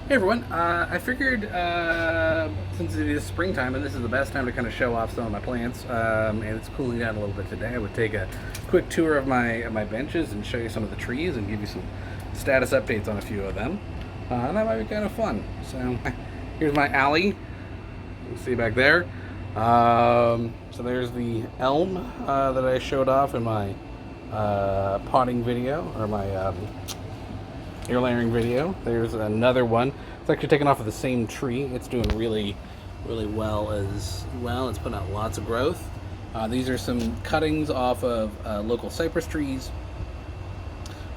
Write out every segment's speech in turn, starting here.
Hey everyone, I figured since it is springtime and this is the best time to kind of show off some of my plants, and it's cooling down a little bit today, I would take a quick tour of my benches and show you some of the trees and give you some status updates on a few of them. And that might be kind of fun. So here's my alley. You can see back there. So there's the elm that I showed off in my potting video, or my air layering video. There's another one. It's actually taken off of the same tree. It's doing really, really well as well. It's putting out lots of growth. These are some cuttings off of local cypress trees.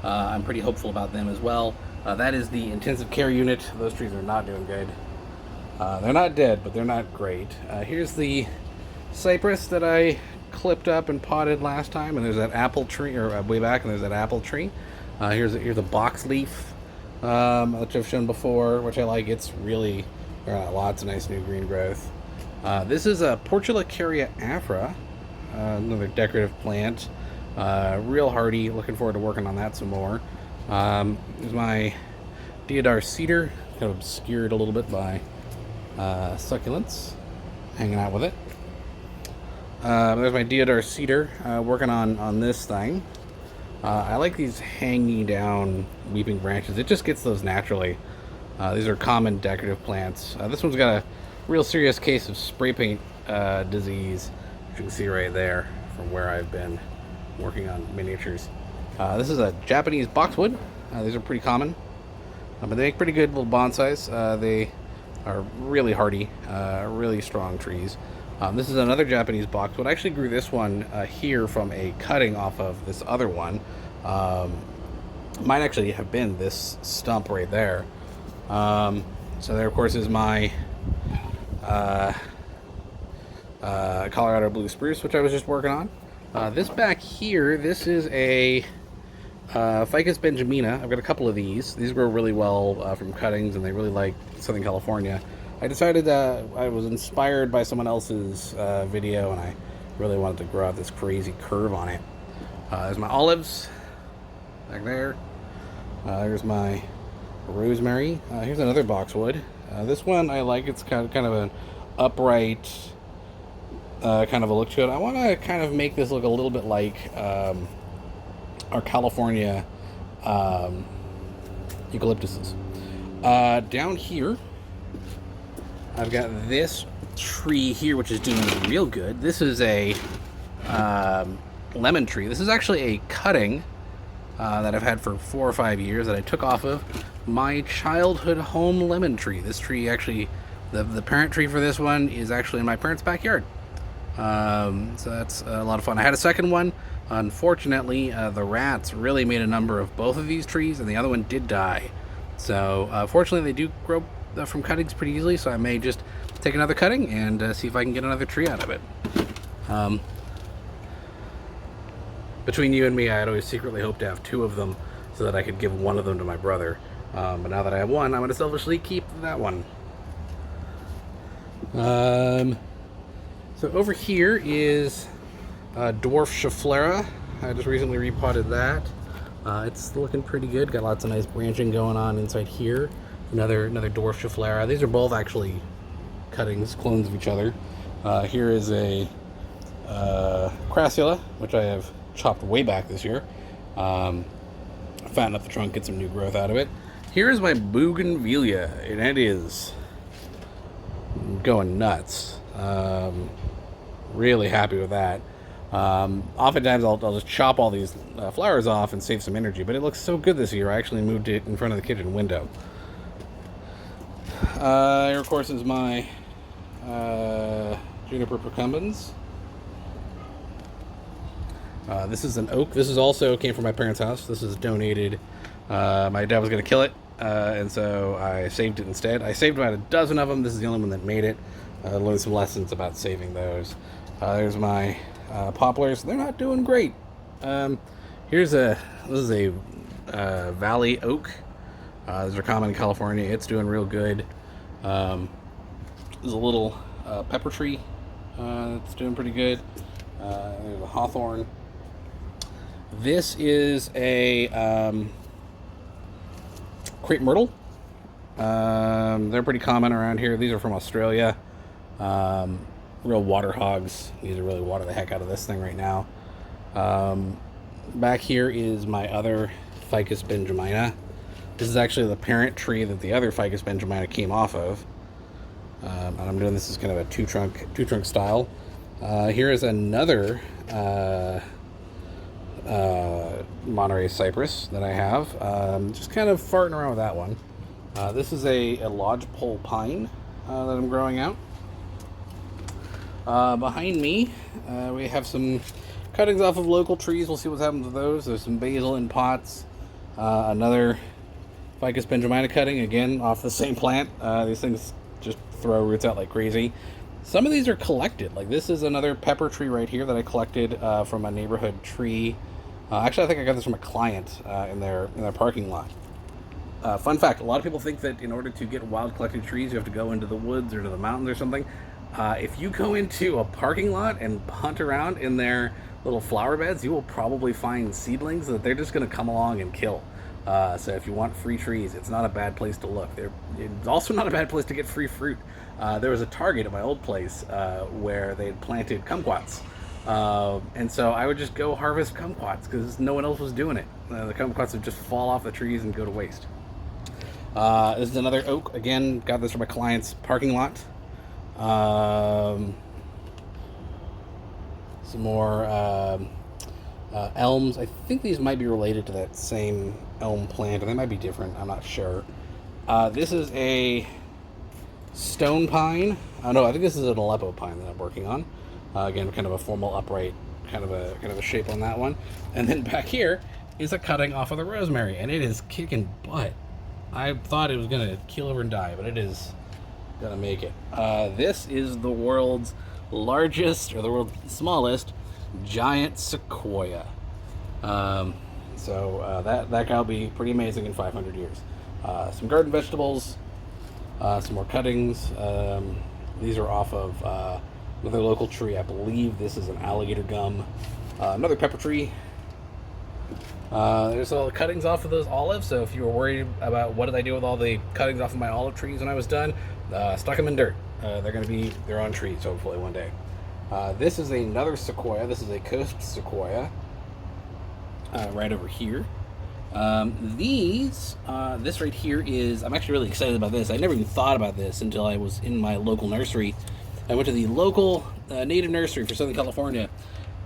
I'm pretty hopeful about them as well. That is the intensive care unit. Those trees are not doing good. They're not dead, but they're not great. Here's the cypress that I clipped up and potted last time, and there's that apple tree, or way back, and there's that apple tree. Here's a box leaf, which I've shown before, which I like. It's really lots of nice new green growth. This is a Portulacaria afra, another decorative plant. Real hardy. Looking forward to working on that some more. There's my deodar cedar, kind of obscured a little bit by succulents, hanging out with it. There's my deodar cedar, working on this thing. I like these hanging down weeping branches. It just gets those naturally. These are common decorative plants. This one's got a real serious case of spray paint disease. You can see right there from where I've been working on miniatures. This is a Japanese boxwood. These are pretty common, but they make pretty good little bonsais. They are really hardy, really strong trees. This is another Japanese boxwood. I actually grew this one here from a cutting off of this other one. Might actually have been this stump right there. So there, of course, is my Colorado blue spruce, which I was just working on. This back here, this is a Ficus benjamina. I've got a couple of these. These grow really well from cuttings, and they really like Southern California. I decided I was inspired by someone else's video, and I really wanted to grow out this crazy curve on it. There's my olives back there. There's my rosemary. Here's another boxwood. This one I like. It's kind of an upright kind of a look to it. I want to kind of make this look a little bit like our California eucalyptuses. Down here, I've got this tree here, which is doing real good. This is a lemon tree. This is actually a cutting that I've had for 4 or 5 years that I took off of my childhood home lemon tree. This tree actually, the parent tree for this one is actually in my parents' backyard. So that's a lot of fun. I had a second one. Unfortunately, the rats really made a number of both of these trees, and the other one did die. So fortunately, they do grow from cuttings pretty easily, so I may just take another cutting and see if I can get another tree out of it. Between you and me, I had always secretly hoped to have 2 of them so that I could give one of them to my brother. But now that I have one, I'm going to selfishly keep that one. So over here is dwarf schefflera. I just recently repotted that. It's looking pretty good. Got lots of nice branching going on inside here. Another dwarf schefflera. These are both actually cuttings, clones of each other. Here is a crassula, which I have chopped way back this year. Fatten up the trunk, get some new growth out of it. Here is my bougainvillea, and it is going nuts. Really happy with that. Oftentimes I'll just chop all these flowers off and save some energy, but it looks so good this year. I actually moved it in front of the kitchen window. Here, of course, is my juniper procumbens. This is an oak. This is also came from my parents' house. This is donated. My dad was going to kill it, and so I saved it instead. I saved about a dozen of them. This is the only one that made it. Learned some lessons about saving those. There's my poplars. They're not doing great. This is a valley oak. These are common in California. It's doing real good. There's a little pepper tree that's doing pretty good. There's a hawthorn. This is a crepe myrtle. They're pretty common around here. These are from Australia. Real water hogs. These are really water the heck out of this thing right now. Back here is my other Ficus benjamina. This is actually the parent tree that the other Ficus benjamina came off of. And I'm doing this as kind of a two trunk style. Here is another Monterey cypress that I have. Just kind of farting around with that one. This is a lodgepole pine that I'm growing out. Behind me, we have some cuttings off of local trees. We'll see what happens with those. There's some basil in pots. Another Ficus benjamina cutting, again, off the same plant. These things just throw roots out like crazy. Some of these are collected. Like this is another pepper tree right here that I collected from a neighborhood tree. Actually, I think I got this from a client in their parking lot. Fun fact, a lot of people think that in order to get wild collected trees, you have to go into the woods or to the mountains or something. If you go into a parking lot and hunt around in their little flower beds, you will probably find seedlings that they're just going to come along and kill. So if you want free trees, it's not a bad place to look. It's also not a bad place to get free fruit. There was a Target at my old place where they had planted kumquats. And so I would just go harvest kumquats because no one else was doing it. The kumquats would just fall off the trees and go to waste. This is another oak. Again, got this from a client's parking lot. Some more elms. I think these might be related to that same elm plant, and they might be different. I'm not sure. This is a stone pine. No, I think this is an Aleppo pine that I'm working on. Again, kind of a formal upright kind of a shape on that one. And then back here is a cutting off of the rosemary, and it is kicking butt. I thought it was gonna keel over and die, but it is gonna make it. This is the world's largest, or the world's smallest, giant sequoia. So that guy will be pretty amazing in 500 years. Some garden vegetables, some more cuttings. These are off of another local tree. I believe this is an alligator gum. Another pepper tree. There's all the cuttings off of those olives, so if you were worried about what did I do with all the cuttings off of my olive trees when I was done, stuck them in dirt. They're going to be their own trees, hopefully one day. This is another sequoia. This is a coast sequoia, right over here. This right here is, I'm actually really excited about this. I never even thought about this until I was in my local nursery. I went to the local native nursery for Southern California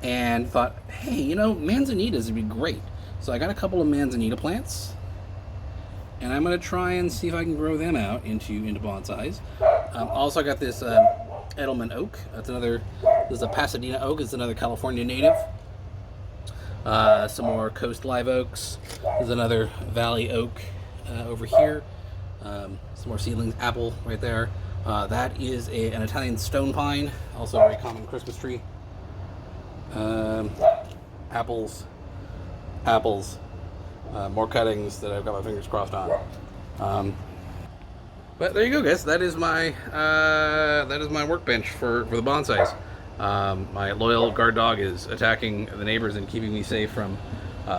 and thought, hey, you know, manzanitas would be great. So I got a couple of manzanita plants, and I'm going to try and see if I can grow them out into bonsais. Also, I got this Edelman oak. This is a Pasadena oak. It's another California native. Some more coast live oaks. There's another valley oak over here. Some more seedlings. Apple right there. That is an Italian stone pine, also a very common Christmas tree. Apples. More cuttings that I've got my fingers crossed on. But there you go, guys. That is my workbench for the bonsais. My loyal guard dog is attacking the neighbors and keeping me safe from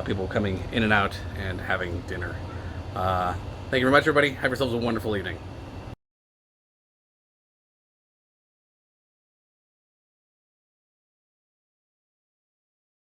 people coming in and out and having dinner. Thank you very much, everybody. Have yourselves a wonderful evening.